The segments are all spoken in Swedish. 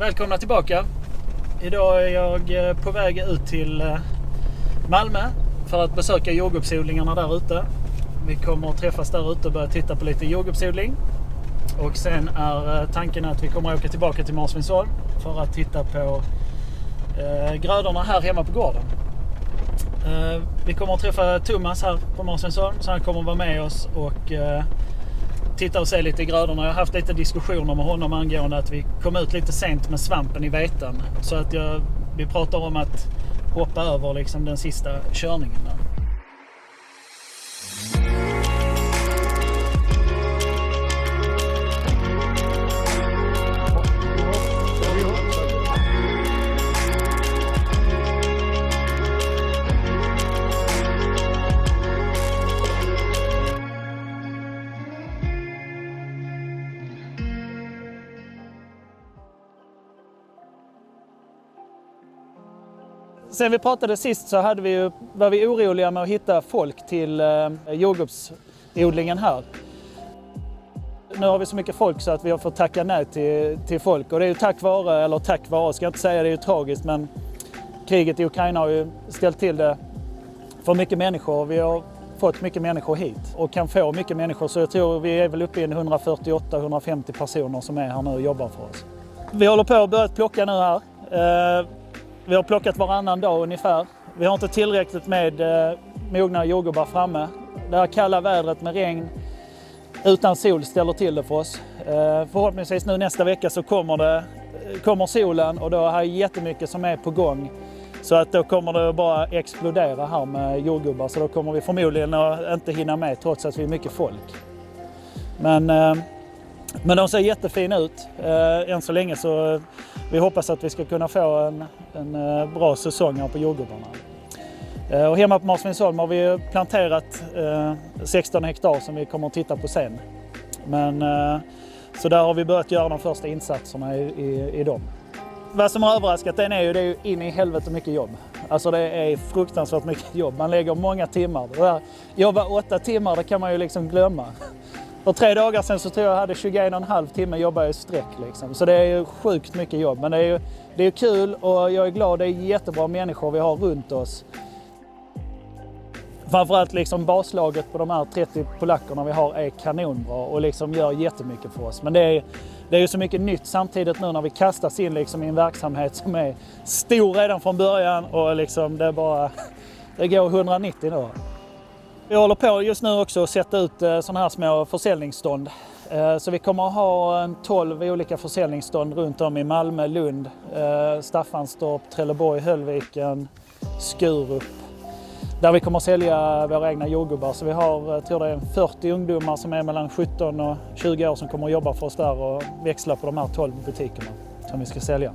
Välkomna tillbaka. Idag är jag på väg ut till Malmö för att besöka jordgubbsodlingarna där ute. Vi kommer att träffas där ute och börja titta på lite jordgubbsodling. Och sen är tanken att vi kommer att åka tillbaka till Marsvinsholm för att titta på grödorna här hemma på gården. Vi kommer att träffa Thomas här på Marsvinsholm, så han kommer att vara med oss och titta och se lite i grödorna. Jag har haft lite diskussioner med honom angående att vi kom ut lite sent med svampen i veten. Så att vi pratar om att hoppa över liksom den sista körningen där. Sen vi pratade sist så var vi oroliga med att hitta folk till jordgubbsodlingen här. Nu har vi så mycket folk så att vi har fått tacka nej till folk. Och det är ju tack vare, ska jag inte säga, det är ju tragiskt, men kriget i Ukraina har ju ställt till det för mycket människor. Vi har fått mycket människor hit och kan få mycket människor, så jag tror vi är väl uppe i 148-150 personer som är här nu och jobbar för oss. Vi håller på att börja plocka nu här. Vi har plockat varannan dag ungefär. Vi har inte tillräckligt med mogna jordgubbar framme. Det här kalla vädret med regn utan sol ställer till det för oss. Förhoppningsvis nu nästa vecka så kommer solen, och då är det jättemycket som är på gång. Så att då kommer det bara explodera här med jordgubbar. Så då kommer vi förmodligen inte hinna med trots att vi är mycket folk. Men de ser jättefina ut än så länge, så vi hoppas att vi ska kunna få en bra säsong här på jordgubbarna. Och hemma på Marsvinsholm har vi planterat 16 hektar som vi kommer att titta på sen. Så där har vi börjat göra de första insatserna i dem. Vad som har överraskat det är ju in i helvete mycket jobb. Alltså det är fruktansvärt mycket jobb. Man lägger många timmar. Jobba 8 timmar, det kan man ju liksom glömma. För 3 dagar sedan så tror jag hade 21,5 timmar jobba i sträck liksom. Så det är ju sjukt mycket jobb. Men det är kul och jag är glad. Det är jättebra människor vi har runt oss. Framförallt liksom baslaget på de här 30 polackerna vi har är kanonbra och liksom gör jättemycket för oss. Men det är ju så mycket nytt samtidigt nu när vi kastas in liksom i en verksamhet som är stor redan från början och liksom det går 190 då. Vi håller på just nu också att sätta ut sådana här små försäljningsstånd. Så vi kommer att ha 12 olika försäljningsstånd runt om i Malmö, Lund, Staffanstorp, Trelleborg, Höllviken, Skurup. Där vi kommer att sälja våra egna jordgubbar. Så vi har, jag tror det är 40 ungdomar som är mellan 17 och 20 år som kommer att jobba för oss där och växla på de här 12 butikerna som vi ska sälja.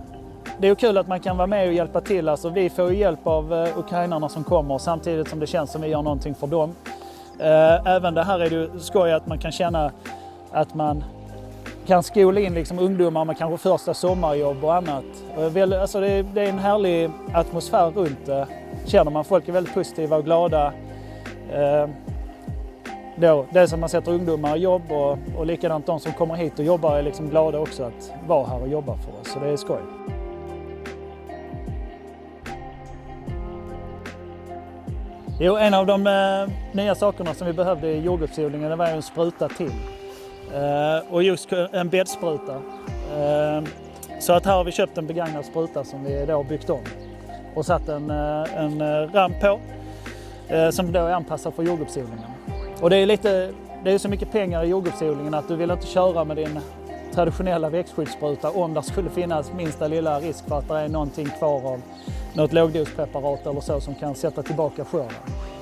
Det är ju kul att man kan vara med och hjälpa till. Alltså, vi får ju hjälp av ukrainarna som kommer samtidigt som det känns som vi gör någonting för dem. Även det här är det ju skoj att man kan känna att man kan skola in liksom ungdomar med kanske första sommarjobb och annat. Alltså det är en härlig atmosfär runt det. Känner man, folk är väldigt positiva och glada. Det är som man sätter ungdomar i jobb och likadant de som kommer hit och jobbar är liksom glada också att vara här och jobba för oss. Så det är skoj. Jo, en av de nya sakerna som vi behövde i jordgubbsodlingen, det var en spruta till. Och just en bäddspruta. Så att här har vi köpt en begagnad spruta som vi då har byggt om. Och satt en ram på som då är anpassad för jordgubbsodlingen. Och det är så mycket pengar i jordgubbsodlingen att du vill inte köra med din traditionella växtskyddsspruta om det skulle finnas minsta lilla risk för att det är någonting kvar av något lågdospreparat eller så som kan sätta tillbaka skörden.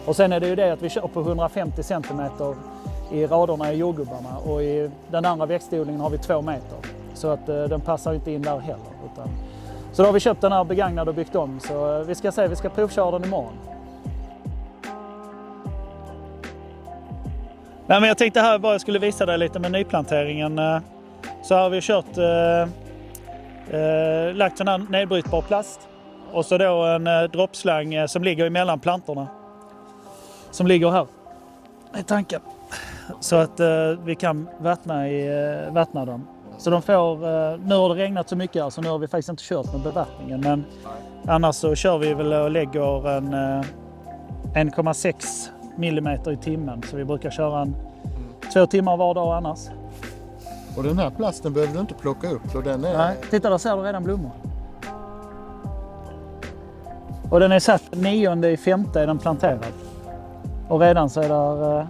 Och sen är det ju det att vi kör på 150 cm i raderna i jordgubbarna och i den andra växtodlingen har vi 2 meter. Så att den passar inte in där heller. Så då har vi köpt den här begagnad och byggt om. Så vi ska provköra den imorgon. Nej, men jag tänkte här bara jag skulle visa dig lite med nyplanteringen. Så har vi kört lagt sån här nedbrytbar plast. Och så då en droppslang som ligger emellan plantorna. Som ligger här i tanken. Så att vi kan vattna dem. Så de får, nu har det regnat så mycket här så nu har vi faktiskt inte kört med bevattningen. Men annars så kör vi väl och lägger en 1,6 millimeter i timmen. Så vi brukar köra 2 timmar var dag annars. Och den här plasten behöver du inte plocka upp. Och den är... Nej, titta där ser du redan blommor. Och den är satt 9/5 är den planterad. Och redan så är det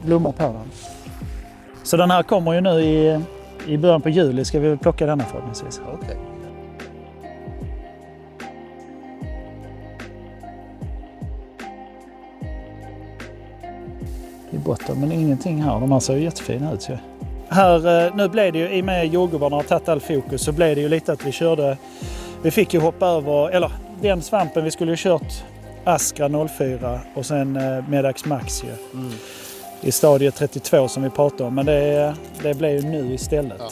blommor på den. Så den här kommer ju nu i början på juli ska vi plocka denna förhoppningsvis. Okej. I botten, men ingenting här. De här ser ju jättefina ut. Så. Här, nu blev det ju, i och med jordgubbarna har tagit all fokus, så blev det ju lite att vi fick ju hoppa över, eller den svampen vi skulle ju kört Astra 04 och sen Medax Max ju. I stadie 32 som vi pratade om, men det blev ju nu istället. Ja,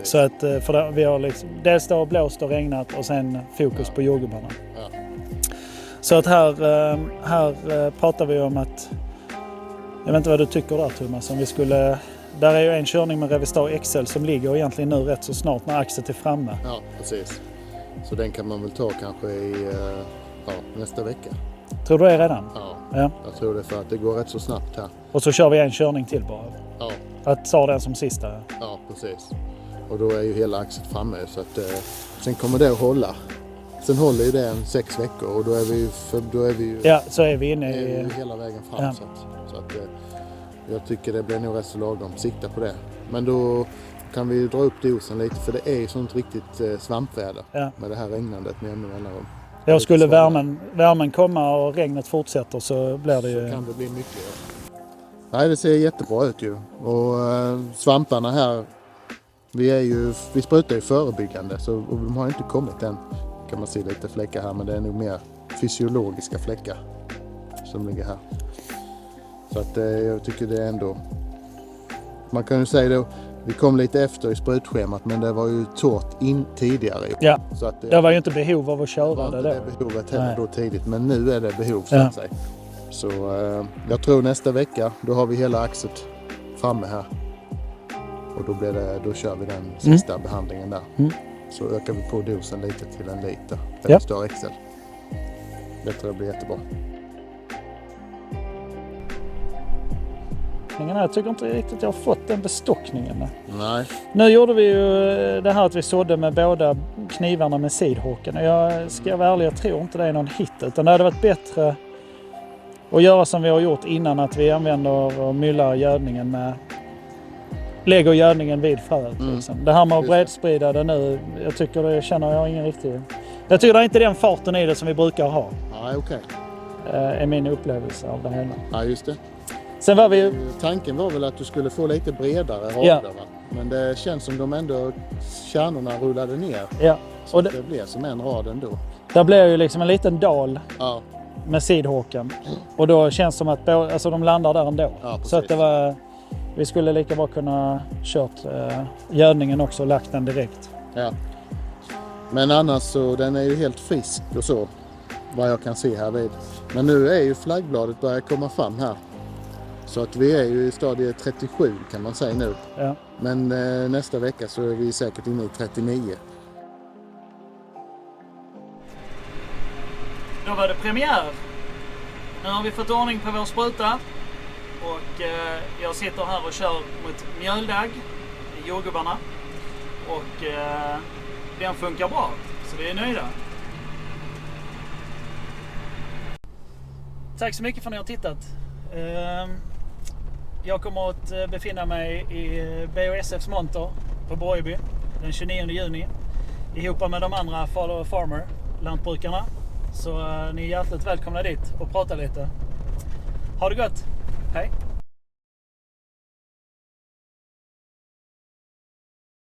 så att för vi har liksom, dels då blåst och regnat och sen fokus på jordgubbarna. Ja. Så att här pratar vi om att, jag vet inte vad du tycker där Thomas, om vi skulle, där är ju en körning med Revistar XL som ligger egentligen nu rätt så snart när axeln är framme. Ja, precis. Så den kan man väl ta kanske i nästa vecka. Tror du det redan? Ja, jag tror det för att det går rätt så snabbt här. Och så kör vi en körning till bara. Ja. Att ta den som sista. Ja, precis. Och då är ju hela axeln framme så att sen kommer det att hålla. Sen håller ju det 6 veckor och då är vi ju ja, så är vi inne i hela vägen fram. Ja. Så att jag tycker det blir nog rätt så lagom. Sikta på det. Men då kan vi dra upp dosen lite för det är ju sånt riktigt svampväder med det här regnandet med jämna mellanrum. Ja, skulle värmen komma och regnet fortsätter så blir det ju... Så kan det bli mycket. Ja. Nej, det ser jättebra ut ju. Och svamparna här, vi sprutar ju förebyggande och de har inte kommit än. Kan man se lite fläckar här, men det är nog mer fysiologiska fläckar som ligger här. Så att jag tycker det är ändå... Man kan ju säga då, vi kom lite efter i sprutschemat men det var ju torrt tidigare. Ja, så att det var ju inte behov av att köra det då. Det behovet heller då tidigt, men nu är det behov så att säga. Så jag tror nästa vecka, då har vi hela axet framme här. Och då kör vi den sista behandlingen där. Så ökar vi på dosen lite till 1 liter. Eller större XL. Det tror jag blir jättebra. Jag tycker inte riktigt att jag har fått den bestockningen. Nej. Nu gjorde vi ju det här att vi sådde med båda knivarna med sidhåken. Jag ska vara ärlig, jag tror inte det är någon hit. Utan det hade varit bättre att göra som vi har gjort innan. Att vi använder och myllar gödningen med... Lägger gödningen vid fröet. Liksom. Det här med att bredsprida det nu, jag tycker det känner jag ingen riktig... Jag tycker det är inte den farten i det som vi brukar ha. Nej, okej. Är min upplevelse av det hela. Ja, just det. Sen var vi... Tanken var väl att du skulle få lite bredare radar, va? Men det känns som de ändå kärnorna rullade ner. Ja. Så och det blev som en rad ändå. Där blev ju liksom en liten dal med sidhåken. Och då känns det som att de landar där ändå. Ja, så att det var... Vi skulle lika bra kunna kört gödningen också och lagt den direkt. Ja. Men annars så den är ju helt frisk och så. Vad jag kan se här vid. Men nu är ju flaggbladet börjar komma fram här. Så att vi är ju i stadie 37 kan man säga nu. Ja. Men nästa vecka så är vi säkert inne i 39. Då var det premiär. Nu har vi fått ordning på vår spruta. Och jag sitter här och kör mot mjöldagg i jordgubbarna. Och den funkar bra. Så vi är nöjda. Tack så mycket för att ni har tittat. Jag kommer att befinna mig i BOSFs monter på Borgeby den 29 juni. Ihop med de andra Follow Farmer lantbrukarna. Så ni är hjärtligt välkomna dit och prata lite. Ha det gott! Hej!